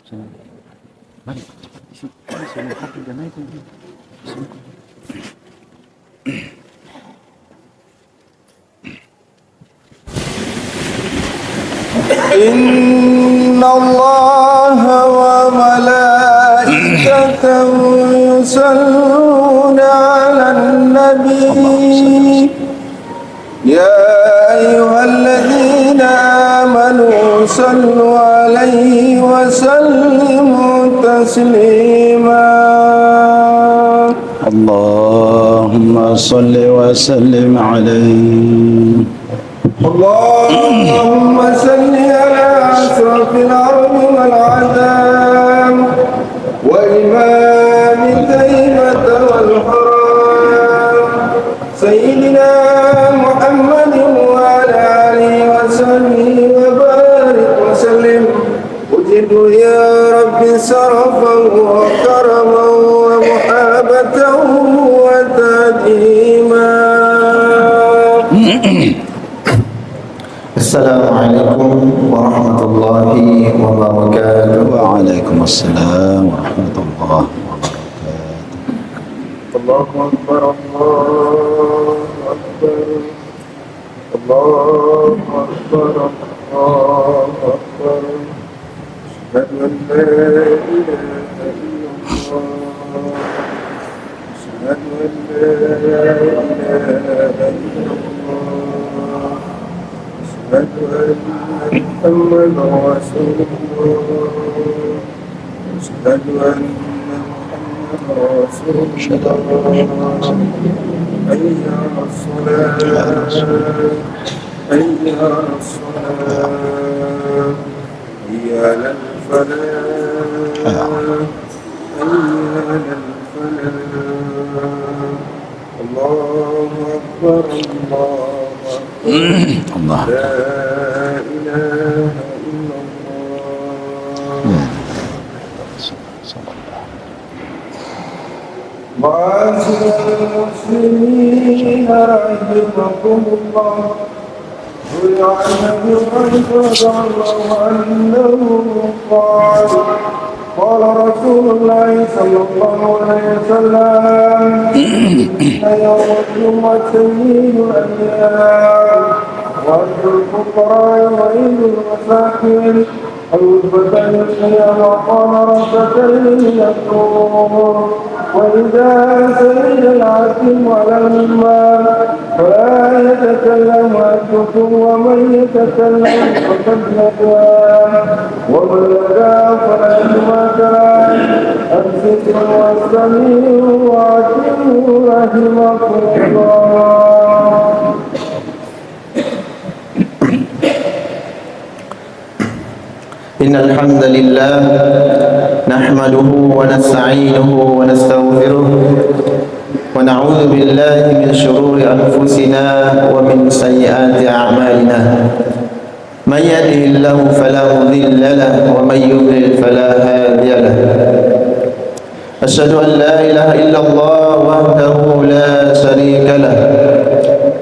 Mari cepat isi semua hati dan naik lagi. Inna Allah wa malaikatahu yusalluna 'alan nabi ya ayyuhalladzina amanu sallu 'alaihi wa sallimu taslima. Allahumma salli wa sallim alaihi. Allahumma salli ala asrafil ardi wal adam wa imami taymata wal haram sayyidina Muhammadin wa ala alihi wa sahbihi wa barik wa sallim. Ujidu ya Rabbi sarafahu wa karamahu wa muhabatahu wa tadima. Assalamualaikum warahmatullahi wabarakatuh. Waalaikumsalam warahmatullahi wabarakatuh. Allahu Akbar, Allahu Akbar, Allahu Akbar, Allahu Akbar. Asyhadu an la ilaha illallah. Asyhadu an la ilaha illallah. أشهد أن محمدا رسول الله. أشهد أن محمدا رسول الله. حي على الصلاة حي على الصلاة حي على الفلاح حي على الفلاح. الله أكبر الله Allah. La ilaha illallah. Ma'asyiral muslimin rahimakumullah. قال رسول الله صلى الله عليه وسلم إن يوم الجمعة سيد الأيام وعيد الفقراء وعيد المساكين الوجبتين القيام وقام ركعتين يقول وإذا سجد العاصم على المنبر فلا يتكلم أحدكم ومن يتكلم فقد لدى ومن لدى فلا يتمكن أمسكوا واستمعوا وأطيعوا رحمكم الله. إن الحمد لله نحمده ونستعينه ونستغفره ونعوذ بالله من شرور أنفسنا ومن سيئات أعمالنا. من يهده الله فلا مضل له ومن يضلل فلا هادي له. أشهد أن لا إله إلا الله وحده لا شريك له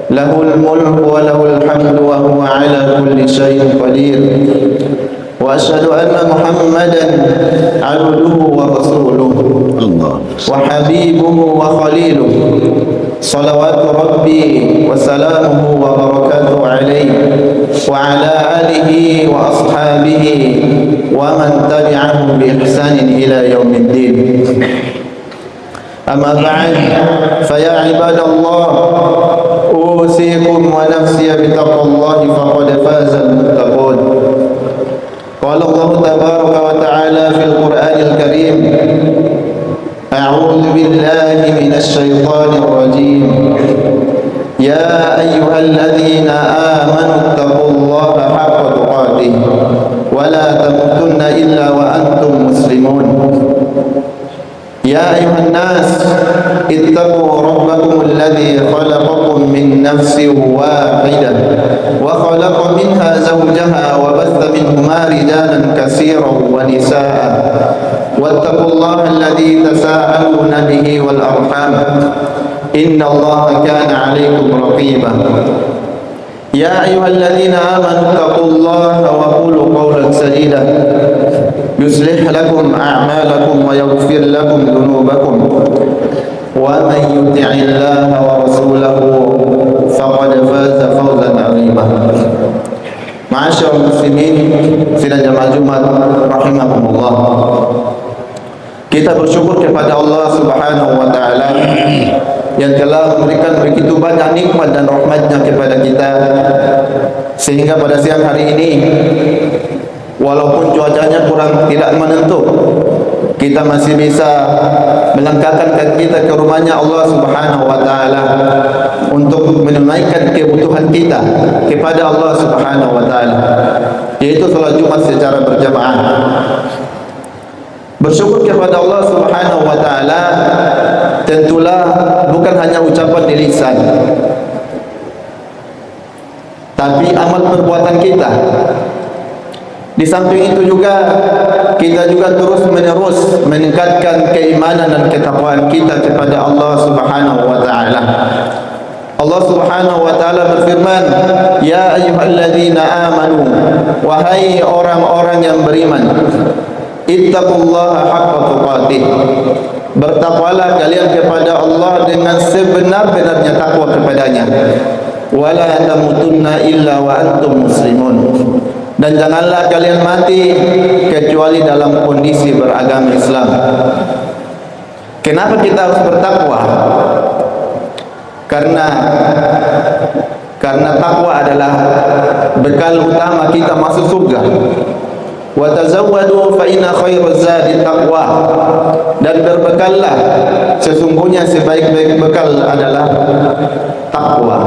له الملك وله الحمد وهو على كل شيء قدير. وأشهد أن محمدا عبده ورسوله وحبيبه وخليله صلوات ربي وسلامه وبركاته عليه وعلى آله وأصحابه ومن تبعهم بإحسان إلى يوم الدين. أما بعد فيا عباد الله أوصيكم ونفسي بتقوى الله فقد فاز المتقون. قال الله تبارك وتعالى في القرآن الكريم أعوذ بالله من الشيطان الرجيم يا أيها الذين آمنوا اتقوا الله حق تقاته ولا تموتن إلا وأنتم مسلمون. يا أيها الناس اتقوا ربكم الذي خلقكم من نفس واحدة وخلق منها زوجها وبث منهما رجالا كثيرا ونساء واتقوا الله الذي تساءلون به والأرحام إن الله كان عليكم رقيبا. يا أيها الذين آمنوا اتقوا الله وقولوا قولا سديدا يصلح لكم أعمالكم ويغفر لكم ذنوبكم ومن يطع الله ورسوله فقد فاز فوزا عظيما. Ma'asyiral muslimin sidang jamaah Jumat rahimakumullah. Kita bersyukur kepada Allah Subhanahu wa taala yang telah memberikan begitu banyak nikmat dan rahmat-Nya kepada kita, sehingga pada siang hari ini walaupun cuacanya kurang tidak menentu, kita masih bisa melangkahkan kaki kita ke rumahnya Allah Subhanahu wa taala untuk menunaikan kebutuhan kita kepada Allah Subhanahu wa taala, yaitu salat Jumat secara berjamaah. Bersyukur kepada Allah Subhanahu wa taala tentulah bukan hanya ucapan di lisan, tapi amal perbuatan kita. Di samping itu juga kita juga terus menerus meningkatkan keimanan dan ketakwaan kita kepada Allah Subhanahu wa taala. Allah Subhanahu wa taala berfirman, "Ya ayyuhalladzina amanu," wahai orang-orang yang beriman, "ittaqullaha haqqa tuqatih." Bertakwalah kalian kepada Allah dengan sebenar-benarnya takwa kepadanya. Wala tamutunna illa wa antum muslimun. Dan janganlah kalian mati kecuali dalam kondisi beragama Islam. Kenapa kita harus bertakwa? Karena takwa adalah bekal utama kita masuk surga. Wa tazawwadu fa inna khairaz zadi taqwa. Dan berbekallah, sesungguhnya sebaik-baik bekal adalah takwa.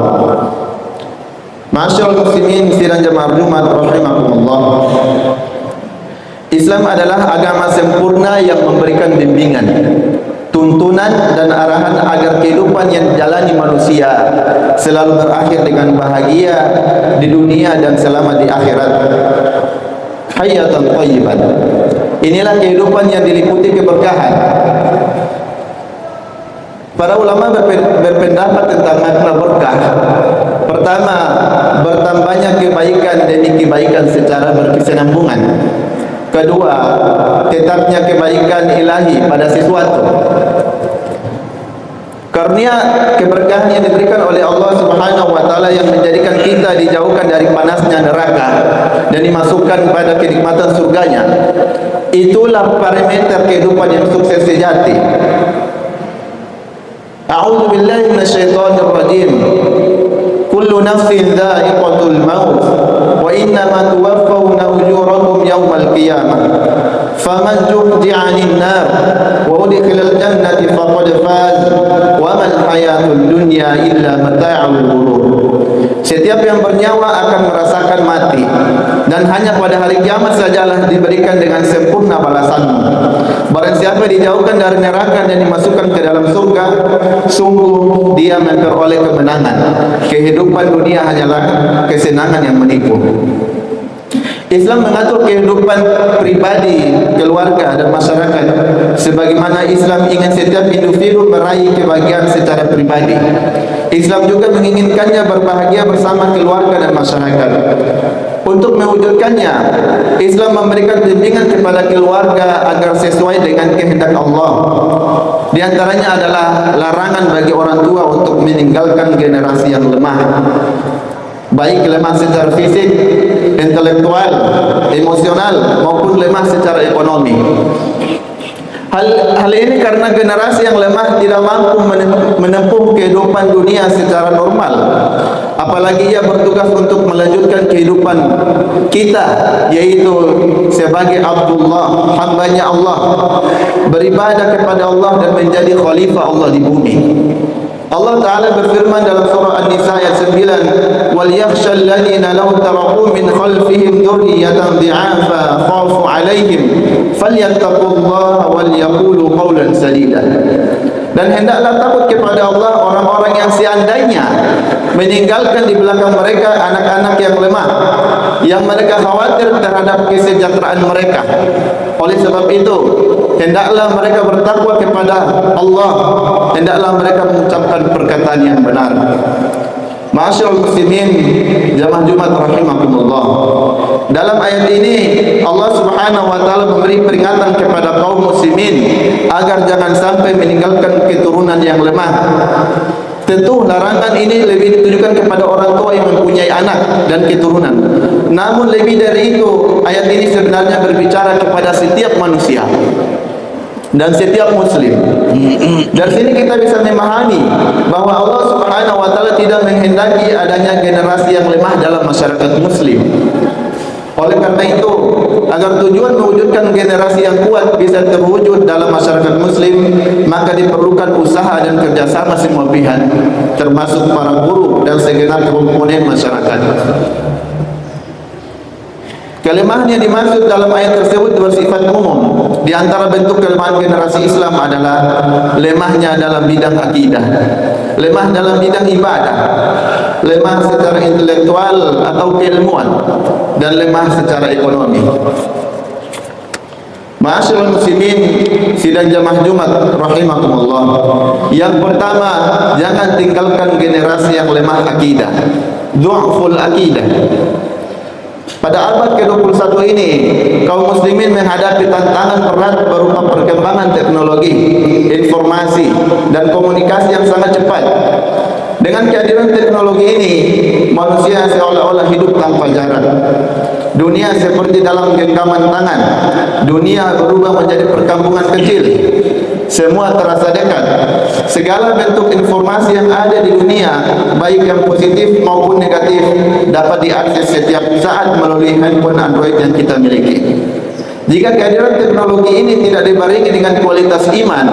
Ma'asyiral muslimin sidang jamaah Jumat rahimakumullah. Islam adalah agama sempurna yang memberikan bimbingan, tuntunan dan arahan agar kehidupan yang dijalani manusia selalu berakhir dengan bahagia di dunia dan selamat di akhirat. Hayatan thayyiban. Inilah kehidupan yang diliputi keberkahan. Para ulama berpendapat tentang makna berkah. Pertama, bertambahnya kebaikan demi kebaikan secara berkesinambungan. Kedua, tetapnya kebaikan ilahi pada sesuatu. Karunia keberkahan yang diberikan oleh Allah Subhanahu wa taala yang menjadikan kita dijauhkan dari panasnya neraka dan dimasukkan pada kenikmatan surganya. Itulah parameter kehidupan yang sukses sejati. A'udzu billahi minasyaitonir rajim. Kullu nafsin dha'iqatul maut wa innama tuwaffawna ujurakum yawmal qiyamah. Faman zuhziha 'anil nar wa udkhilal jannati faqad faz wa mal hayatud dunya illa mata'ul ghurur. Setiap yang bernyawa akan merasakan mati, dan hanya pada hari kiamat sajalah diberikan dengan sempurna balasanmu. Barang siapa dijauhkan dari neraka dan dimasukkan ke dalam surga, sungguh dia memperoleh kemenangan. Kehidupan dunia hanyalah kesenangan yang menipu. Islam mengatur kehidupan pribadi, keluarga dan masyarakat sebagaimana Islam ingin setiap individu meraih kebahagiaan secara pribadi. Islam juga menginginkannya berbahagia bersama keluarga dan masyarakat. Untuk mewujudkannya, Islam memberikan bimbingan kepada keluarga agar sesuai dengan kehendak Allah. Di antaranya adalah larangan bagi orang tua untuk meninggalkan generasi yang lemah, baik lemah secara fisik, intelektual, emosional maupun lemah secara ekonomi. Hal ini karena generasi yang lemah tidak mampu menempuh kehidupan dunia secara normal, apalagi ia bertugas untuk melanjutkan kehidupan kita, yaitu sebagai Abdullah, hambanya Allah, beribadah kepada Allah dan menjadi khalifah Allah di bumi. Allah Ta'ala berfirman dalam surah An-Nisa ayat 9, "Wal yakhshal ladzina law taraku min khalfihim dzurriyyatan dhi'afa khafu 'alaihim falyattaqullaha wal yaqulu qawlan sadida." Dan hendaklah takut kepada Allah orang-orang yang seandainya meninggalkan di belakang mereka anak-anak yang lemah, yang mereka khawatir terhadap kesejahteraan mereka. Oleh sebab itu, hendaklah mereka bertakwa kepada Allah, hendaklah mereka mengucapkan perkataan yang benar. Ma'asyiral muslimin, jamaah Jumat rahimakumullah. Dalam ayat ini Allah Subhanahu wa taala memberi peringatan agar jangan sampai meninggalkan keturunan yang lemah. Tentu larangan ini lebih ditujukan kepada orang tua yang mempunyai anak dan keturunan. Namun lebih dari itu, ayat ini sebenarnya berbicara kepada setiap manusia dan setiap muslim. Dari sini kita bisa memahami bahwa Allah Subhanahu wa taala tidak menghendaki adanya generasi yang lemah dalam masyarakat muslim. Oleh karena itu, agar tujuan mewujudkan generasi yang kuat bisa terwujud dalam masyarakat muslim, maka diperlukan usaha dan kerjasama semua pihak, termasuk para guru dan segenap komponen masyarakat. Kelemahan yang dimaksud dalam ayat tersebut bersifat umum. Di antara bentuk kelemahan generasi Islam adalah lemahnya dalam bidang akidah, lemah dalam bidang ibadah, lemah secara intelektual atau keilmuan, dan lemah secara ekonomi. Ma'asyiral muslimin sidang jamaah Jumat rahimakumullah. Yang pertama, jangan tinggalkan generasi yang lemah akidah, du'ful akidah. Pada abad ke-21 ini, kaum muslimin menghadapi tantangan berat berupa perkembangan teknologi, informasi, dan komunikasi yang sangat cepat. Dengan kehadiran teknologi ini, manusia seolah-olah hidup tanpa jarak. Dunia seperti dalam genggaman tangan. Dunia berubah menjadi perkampungan kecil. Semua terasa dekat. Segala bentuk informasi yang ada di dunia, baik yang positif maupun negatif, dapat diakses setiap saat melalui handphone Android yang kita miliki. Jika kehadiran teknologi ini tidak dibarengi dengan kualitas iman,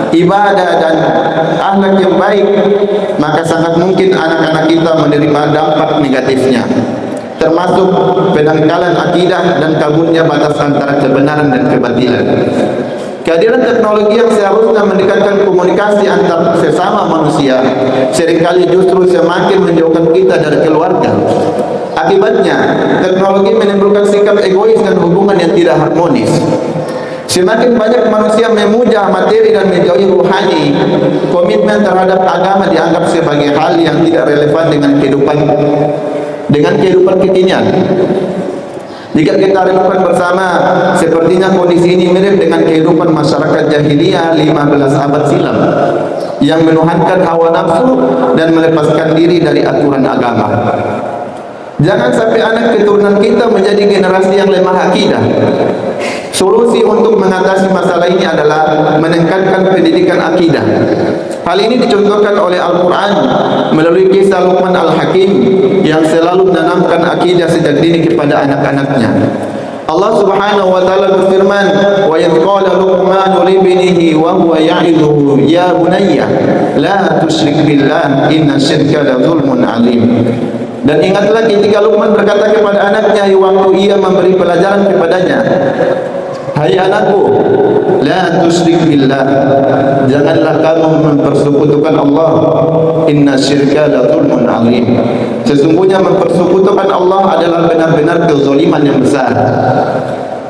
ibadah, dan akhlak yang baik, maka sangat mungkin anak-anak kita menerima dampak negatifnya, termasuk pendangkalan akidah dan kaburnya batas antara kebenaran dan kebatilan. Kehadiran teknologi yang seharusnya mendekatkan komunikasi antar sesama manusia seringkali justru semakin menjauhkan kita dari keluarga. Akibatnya, teknologi menimbulkan sikap egois dan hubungan yang tidak harmonis. Semakin banyak manusia memuja materi dan menjauhi ruhani, komitmen terhadap agama dianggap sebagai hal yang tidak relevan dengan kehidupan kekinian. Jika kita renungkan bersama, sepertinya kondisi ini mirip dengan kehidupan masyarakat jahiliyah 15 abad silam yang menuhankan hawa nafsu dan melepaskan diri dari aturan agama. Jangan sampai anak keturunan kita menjadi generasi yang lemah akidah. Solusi untuk mengatasi masalah ini adalah menekankan pendidikan akidah. Hal ini dicontohkan oleh Al-Quran melalui kisah Luqman Al-Hakim yang selalu menanamkan akidah sejak dini kepada anak-anaknya. Allah Subhanahu wa taala berfirman, "Wa idh qala Luqman li ibnihi wa huwa ya'idhuhu ya bunayya la tusyrik billah inna syirka la dzulmun 'adzim." Dan ingatlah ketika Luqman berkata kepada anaknya waktu ia memberi pelajaran kepadanya, "Hai anakku, la tusyrik billah, janganlah kamu mempersekutukan Allah. Inna syirka la dzulmun 'adzim." Sesungguhnya mempersekutukan Allah adalah benar-benar kezaliman yang besar.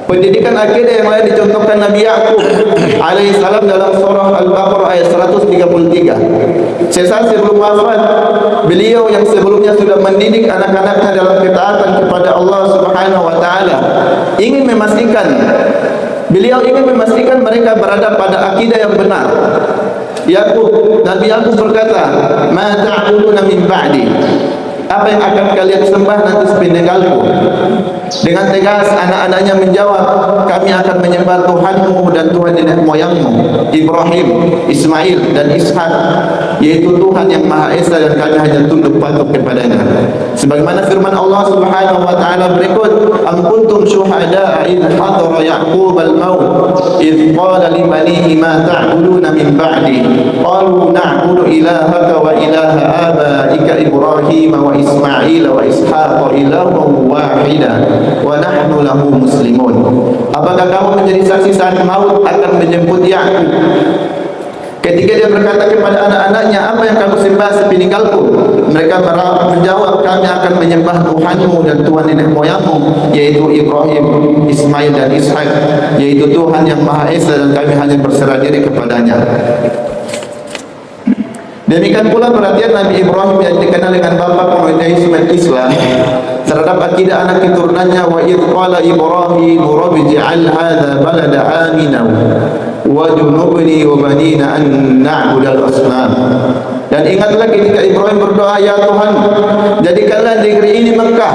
Pendidikan akidah yang lain dicontohkan Nabi Ya'qub alaihissalam dalam surah Al-Baqarah ayat 133. Sesaat sebelum wafat, beliau yang sebelumnya sudah mendidik anak-anaknya dalam ketaatan kepada Allah Subhanahu wa taala ingin memastikan mereka berada pada akidah yang benar. Nabi Ya'qub berkata, "Ma ta'buduna min ba'di?" Apa yang akan kalian sembah nanti sepeninggalku? Dengan tegas anak-anaknya menjawab, "Kami akan menyembah Tuhanmu dan Tuhan nenek moyangmu Ibrahim, Ismail, dan Ishak, yaitu Tuhan yang Maha Esa, dan kami hanya tunduk patuh kepadanya." Sebagaimana firman Allah Subhanahu wa taala berikut, "Am kuntum syuhada'a idh hadara Ya'qub al-maut idh qala li banihi ma ta'buduna min ba'di qalu na'budu ilahaka wa ilaha abaika Ibrahim wa Ismail wa Ishaq ilahan wahida wa nahnu lahu muslimun." Apakah kamu menjadi saksi saat maut akan menjemput Ya'qub ketika dia berkata kepada anak-anaknya, "Apa yang kamu sembah sepeninggalku?" Mereka menjawab, "Kami akan menyembah Tuhanmu dan Tuhan nenek moyangmu, yaitu Ibrahim, Ismail, dan Ishak, yaitu Tuhan yang Maha Esa, dan kami hanya berserah diri kepadanya." Demikian pula perhatian Nabi Ibrahim yang dikenal dengan bapa monoteisme Islam terhadap akidah anak keturunannya. "Wa idh qala Ibrahim rabbi ij'al hadza balada aminan wa junubni wa banina an na'budal asnam. Dan ingatlah ketika Ibrahim berdoa, ya Tuhan, jadikanlah negeri ini Mekah,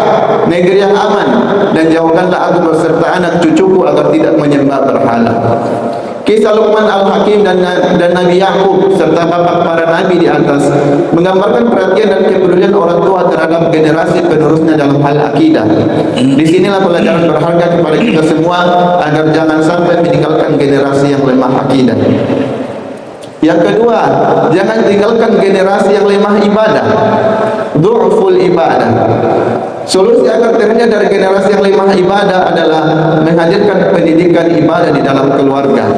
negeri yang aman, dan jauhkanlah aku beserta anak cucuku agar tidak menyembah berhala. Kisah Luqman Al-Hakim dan Nabi Yakub serta bapak para nabi di atas menggambarkan perhatian dan kepedulian orang tua terhadap generasi penerusnya dalam hal akidah. Di sinilah pelajaran berharga kepada kita semua agar jangan sampai meninggalkan generasi yang lemah akidah. Yang kedua, jangan tinggalkan generasi yang lemah ibadah, du'ful ibadah. Solusi agar terhindar dari generasi yang lemah ibadah adalah menghadirkan pendidikan ibadah di dalam keluarga.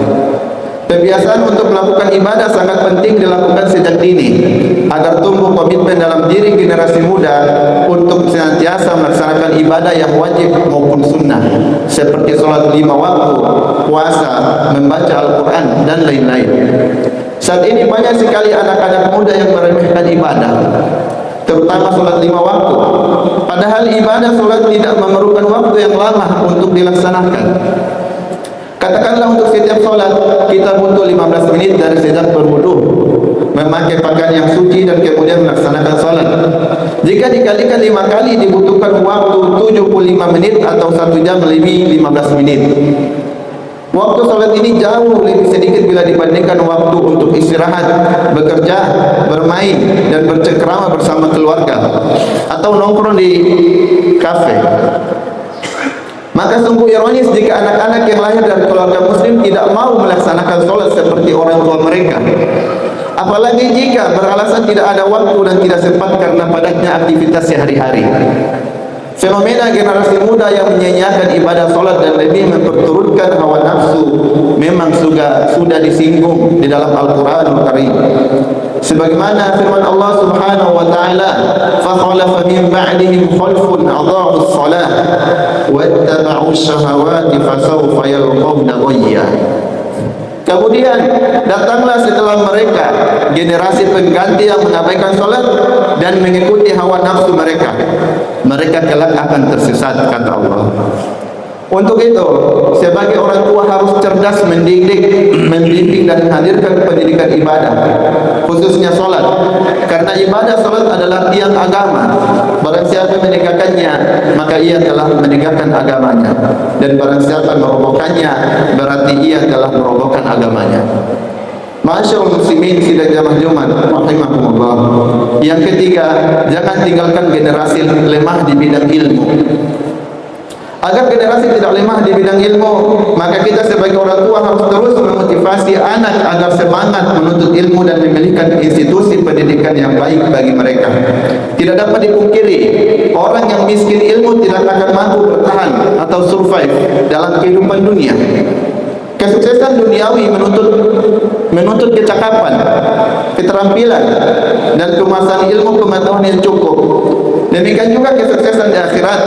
Kebiasaan untuk melakukan ibadah sangat penting dilakukan sejak dini agar tumbuh komitmen dalam diri generasi muda untuk senantiasa melaksanakan ibadah yang wajib maupun sunnah seperti sholat 5 waktu, puasa, membaca Al-Quran, dan lain-lain. Saat ini banyak sekali anak-anak muda yang meremehkan ibadah, terutama sholat 5 waktu. Padahal ibadah sholat tidak memerlukan waktu yang lama untuk dilaksanakan. Katakanlah untuk setiap sholat kita butuh 15 menit dari sejak berwudu, memakai pakaian yang suci, dan kemudian melaksanakan sholat. Jika dikalikan 5 kali dibutuhkan waktu 75 menit atau 1 jam lebih 15 menit. Waktu sholat ini jauh lebih sedikit bila dibandingkan waktu untuk istirahat, bekerja, bermain, dan bercengkrama bersama keluarga atau nongkrong di kafe. Maka sungguh ironis jika anak-anak yang lahir dari keluarga muslim tidak mau melaksanakan sholat seperti orang tua mereka. Apalagi jika beralasan tidak ada waktu dan tidak sempat karena padatnya aktivitas sehari-hari. Fenomena generasi muda yang menyia-nyiakan ibadah sholat dan lebih memperturutkan hawa nafsu memang sudah disinggung di dalam Al-Quranul Karim. Sebagaimana firman Allah Subhanahu wa taala, "Fa khalafa min ba'dihim khalfun adha'us shalah wattaba'us syahawati fasawfa yalqawna ghayya." Kemudian datanglah setelah mereka generasi pengganti yang mengabaikan sholat dan mengikuti hawa nafsu mereka. Mereka kelak akan tersesat, kata Allah. Untuk itu, sebagai orang tua harus cerdas mendidik, membimbing dan menghadirkan pendidikan ibadah, khususnya sholat. Karena ibadah sholat adalah tiang agama. Barang siapa menegakkannya, maka ia telah menegakkan agamanya. Dan barang siapa merobohkannya, berarti ia telah merobohkan agamanya. Masyaallah muslimin sidang jamaah Jumat rahimakumullah. Yang ketiga, jangan tinggalkan generasi lemah di bidang ilmu. Agar generasi tidak lemah di bidang ilmu, maka kita sebagai orang tua harus terus memotivasi anak agar semangat menuntut ilmu dan memiliki institusi pendidikan yang baik bagi mereka. Tidak dapat dipungkiri, orang yang miskin ilmu tidak akan mampu bertahan atau survive dalam kehidupan dunia. Kesuksesan duniawi menuntut kecakapan, keterampilan, dan kemasan ilmu pengetahuan yang cukup. Demikian juga kesuksesan di akhirat.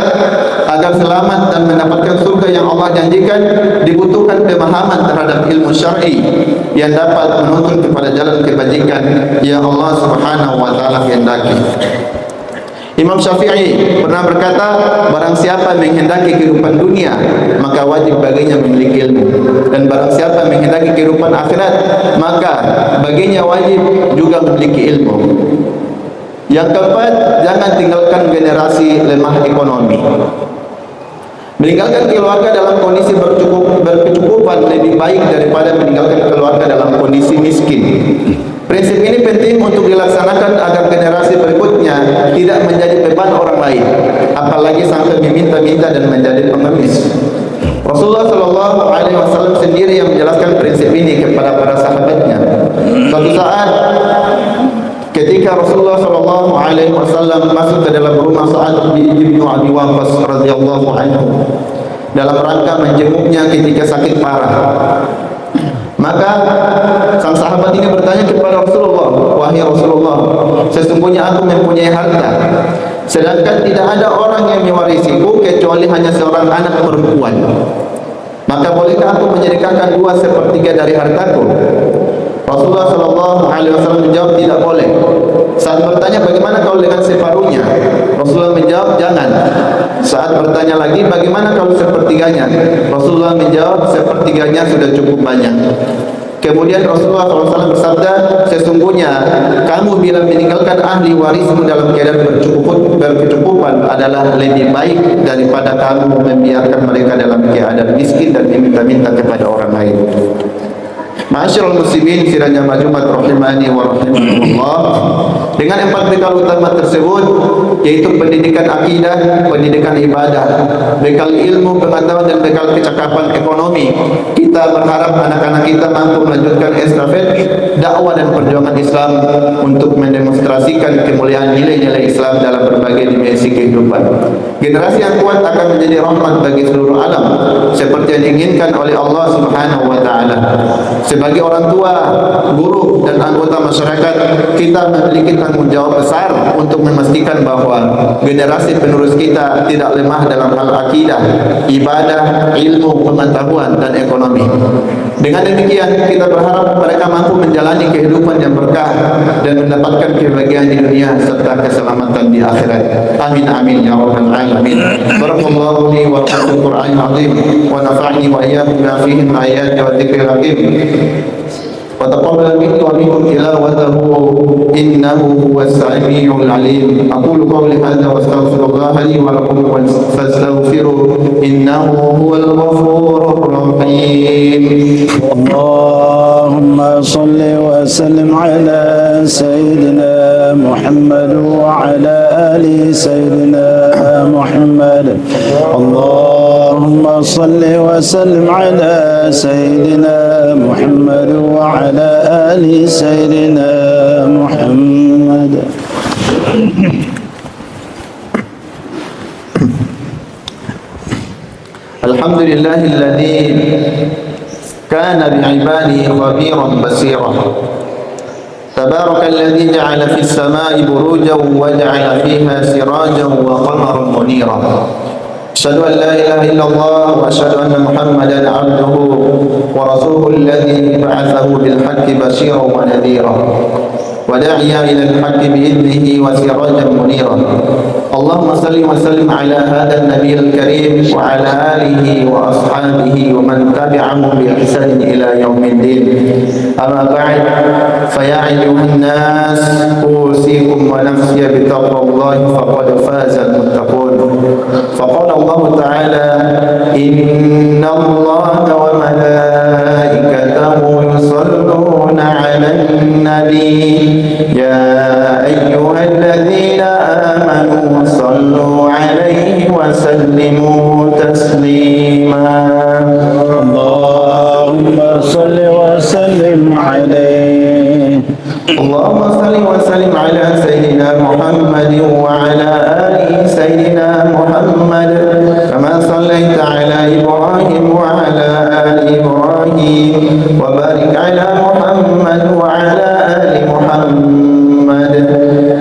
Agar selamat dan mendapatkan surga yang Allah janjikan, dibutuhkan pemahaman terhadap ilmu syar'i yang dapat menuntun kepada jalan kebajikan yang Allah Subhanahu wa taala kehendaki. Imam Syafi'i pernah berkata, barang siapa menghendaki kehidupan dunia, maka wajib baginya memiliki ilmu. Dan barang siapa menghendaki kehidupan akhirat, maka baginya wajib juga memiliki ilmu. Yang keempat, jangan tinggalkan generasi lemah ekonomi. Meninggalkan keluarga dalam kondisi berkecukupan lebih baik daripada meninggalkan keluarga dalam kondisi miskin. Prinsip ini penting untuk dilaksanakan agar generasi berikutnya tidak menjadi beban orang lain, apalagi sampai meminta-minta dan menjadi pengemis. Rasulullah Shallallahu Alaihi Wasallam sendiri yang menjelaskan prinsip ini kepada para sahabatnya. Suatu saat, ketika Rasulullah Shallallahu Alaihi Wasallam masuk ke dalam rumah Sa'ad bin Abi Waqqas radhiyallahu anhu dalam rangka menjenguknya ketika sakit parah, maka sang sahabat ini bertanya kepada Rasulullah, wahai Rasulullah, sesungguhnya aku mempunyai harta, sedangkan tidak ada orang yang mewarisiku kecuali hanya seorang anak perempuan. Maka bolehkah aku menyedekahkan 2/3 dari hartaku? Rasulullah Shallallahu Alaihi Wasallam menjawab, tidak boleh. Saat bertanya, bagaimana kalau dengan separuhnya? Rasulullah menjawab, jangan. Saat bertanya lagi, bagaimana kalau 1/3-nya? Rasulullah menjawab, 1/3-nya sudah cukup banyak. Kemudian Rasulullah SAW bersabda, sesungguhnya kamu bila meninggalkan ahli warismu dalam keadaan berkecukupan adalah lebih baik daripada kamu membiarkan mereka dalam keadaan miskin dan meminta-minta kepada orang lain. Ma'asyiral muslimin sirajah Jumat rahimani wa rahimakumullah. Dengan 4 bekal utama tersebut, yaitu pendidikan akidah, pendidikan ibadah, bekal ilmu, pengetahuan dan bekal kecakapan ekonomi, kita berharap anak-anak kita mampu melanjutkan estafet dakwah dan perjuangan Islam untuk mendemonstrasikan kemuliaan nilai-nilai Islam dalam berbagai dimensi kehidupan. Generasi yang kuat akan menjadi rahmat bagi seluruh alam, seperti yang diinginkan oleh Allah Subhanahu wa taala. Sebagai orang tua, guru dan anggota masyarakat, kita memiliki tanggung jawab besar untuk memastikan bahwa generasi penerus kita tidak lemah dalam hal akidah, ibadah, ilmu, pengetahuan dan ekonomi. Dengan demikian, kita berharap mereka mampu menjalani kehidupan yang berkah dan mendapatkan kebahagiaan di dunia serta keselamatan di akhirat. Amin amin ya rabbal alamin. Barakallahu li wa lakum fil Qur'anil azim wa nafa'ni wa iyyakum bima fihi min ayati wa dzikril hakim. Wa taqabbal minni wa minkum tilawatahu innahu huwas samiul alim. Aqulu qawli hadza wa astaghfirullah li wa lakum fastaghfiruhu innahu huwal ghafurur rahim. اللهم صل وسلم على سيدنا محمد وعلى آل سيدنا محمد. اللهم صل وسلم على سيدنا محمد وعلى آل سيدنا محمد. الحمد لله الذي كان بعباده خبيرا بصيرا. تبارك الذي جعل في السماء بروجا وجعل فيها سراجا وقمرا منيرا. أشهد أن لا إله إلا الله وأشهد أن محمدا عبده ورسوله الذي بعثه بالحق بشيرا ونذيرا وداعيا إلى الحق بإذنه وسراجا منيرا. اللهم صل وسلم على هذا النبي الكريم وعلى آله وأصحابه ومن تبعهم بإحسان إلى يوم الدين. أما بعد، فيا أيها الناس أوصيكم ونفسي بتقوى الله فقد فاز المتقون. فقال الله تعالى: إن الله وملائكته يصلون على النبي يا أيها الذين آمنوا صلوا عليه وسلموا تسليما. اللهم صل وسلم عليه. اللهم صل وسلم على سيدنا محمد وعلى آل سيدنا محمد كما صليت على إبراهيم وعلى آل إبراهيم وبارك على محمد وعلى آل محمد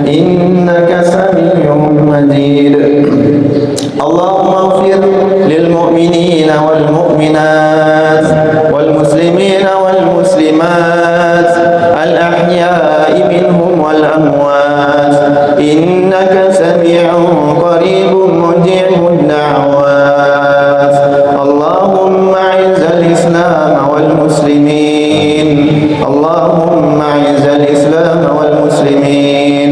إنك سميع مجيد. اللهم اغفر للمؤمنين والمؤمنات والمسلمين والمسلمات الأحياء منهم والأموات إنك سميع قريب مجيب الدعوات. اللهم أعز الإسلام والمسلمين. اللهم أعز الإسلام والمسلمين.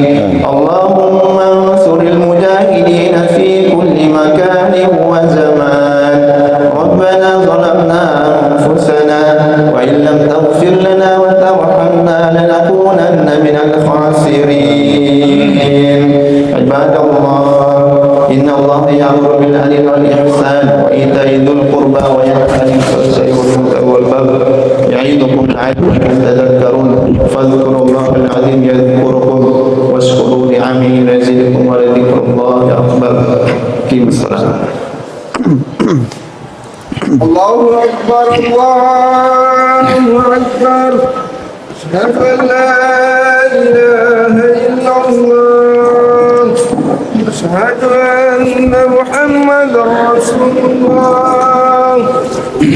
اللهم انصر المجاهدين في كل مكان وزمان. ربنا ظلمنا أنفسنا وإن لم تغفر لنا وترحمنا لنكونن من الخاسرين. عباد الله، إن الله يأمر بالعدل والإحسان وإيتاء ذي القربى وينهى عن الفحشاء والمنكر والبغي يعظكم لعلكم تذكرون. فاذكروا الله العظيم يذكركم واشكروا نعمه يزدكم ولذكر الله أكبر. قيموا الصلاة. الله أكبر الله أكبر. أشهد أن لا إله إلا الله. أشهد أن محمدا رسول الله.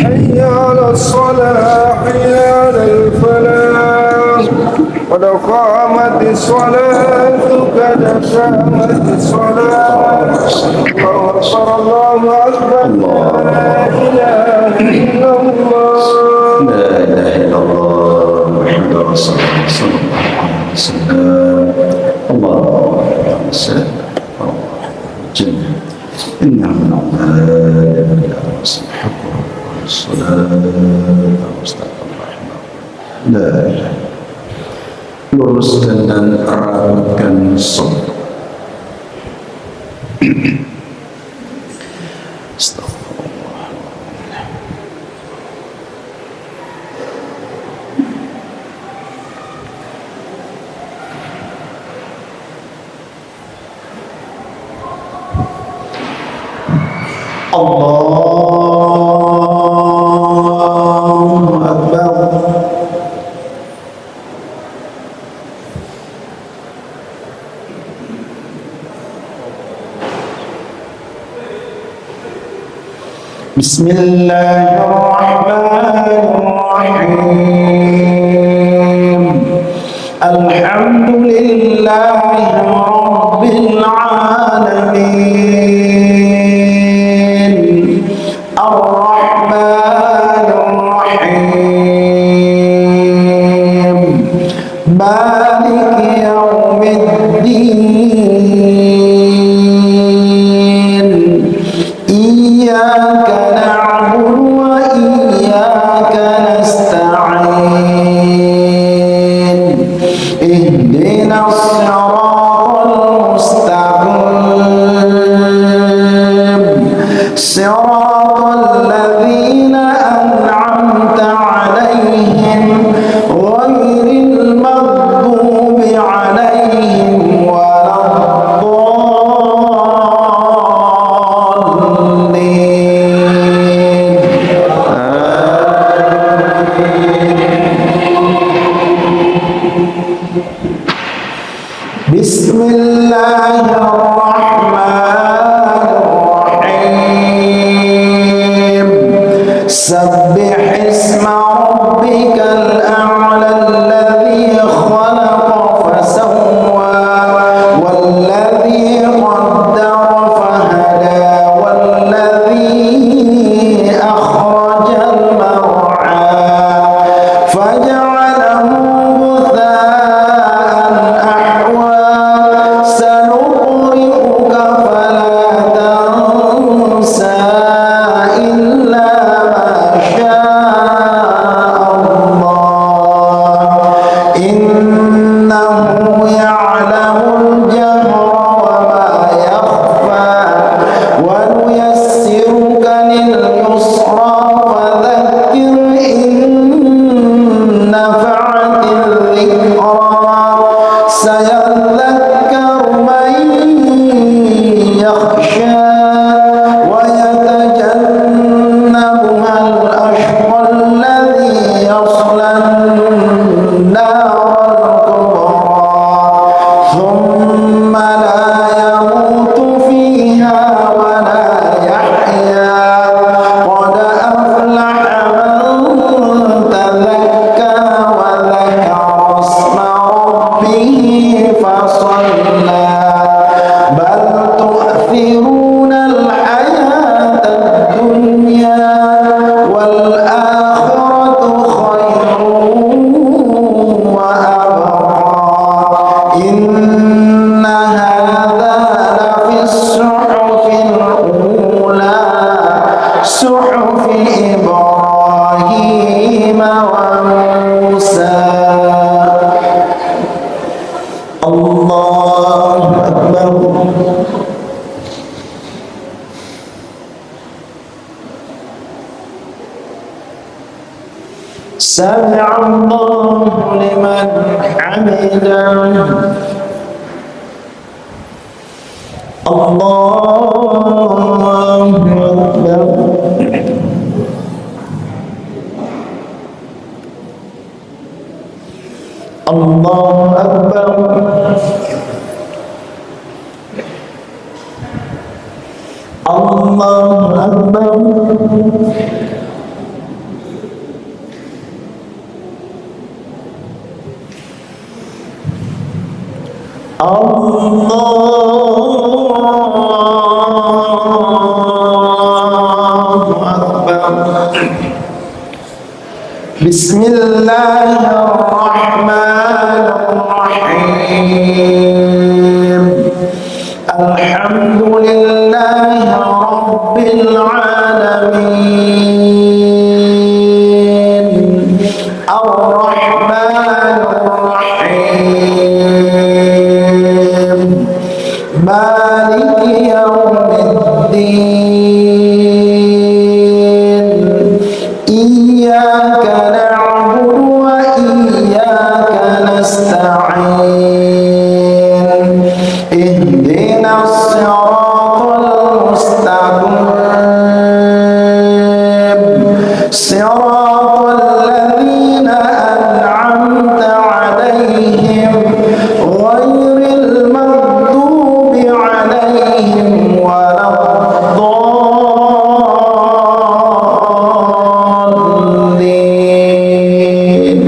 حي على الصلاة حي على الفلاح قد قامت الصلاة قد قامت الصلاة. الله أكبر الله أكبر. لا إله إلا الله. لا إله إلا الله. على رسول الله صلى الله عليه وسلم. اللهم صل وسلم إنها من عبادك يا رسول الحق والصلاة واستغفر الرحمة لا إله. Luruskan dan rapatkan sholat. Astagfirullah. Allahu Akbar. Bismillahirrahmanirrahim. Alhamdulillahi Rabbil alamin. Ar-Rahmanirrahim. Maliki yaumiddin. Iyyaka na'budu wa iyyaka nasta'in. Ihdinas siratal mustaqim. Siratal ladzina an'amta 'alaihim ghairil maghdubi 'alaihim Bismillahirrahmanirrahim. Sabbih isma rabbikal a'la alladhi khalaqa fasawwa walladhi qaddara fahada walladhi akhrajal mar'a faj'alahu ghutha'an ahwa. سنقرئك فلا تنسى إلا ما شاء الله إنه يعلم الجهر وما يخفى ونيسرك لليسرى فذكر إن نفعت الذكرى سيذكر من يخشى ويتجنبها الأشقى الذي يصلى النار الكبرى ثم لا يموت فيها ولا يحيا قد أفلح من تزكى وذكر اسم ربه فصلى بل تؤثرون الحياة الدنيا والآخرة خير وأبقى إن هذا لفي الصحف الأولى صحف إبراهيم وموسى. الله أكبر. سمع الله لمن حمده. الله أكبر. الله أكبر. الله أكبر. الله أكبر. بسم الله الرحمن الرحيم الحمد لله رب العالمين الرحمن الرحيم مالك يوم الدين إياك نعبد وإياك نستعين اهدنا الصراط المستقيم صراط الذين أنعمت عليهم غير المغضوب عليهم ولا الضالين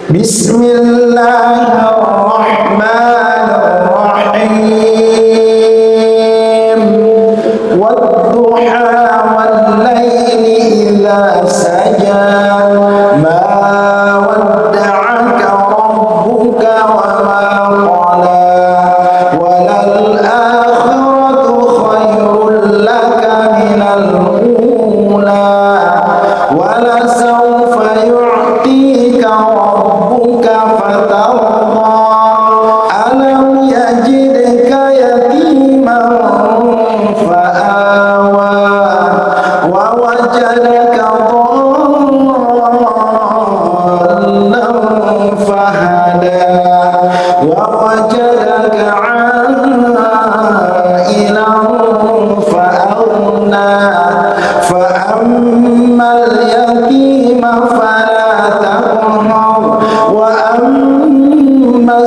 بسم الله الرحمن الرحيم والضحى والليل إذا سجى ما ودعك ربك وما قلى وللآخرة خير لك من الأولى ولسوف يعطيك ربك فترضى ألم يجدك يتيما فآوى ووجدك ضالا فهدى ووجدك عائلا فأغنى فأما اليتيم فلا تقهر وأما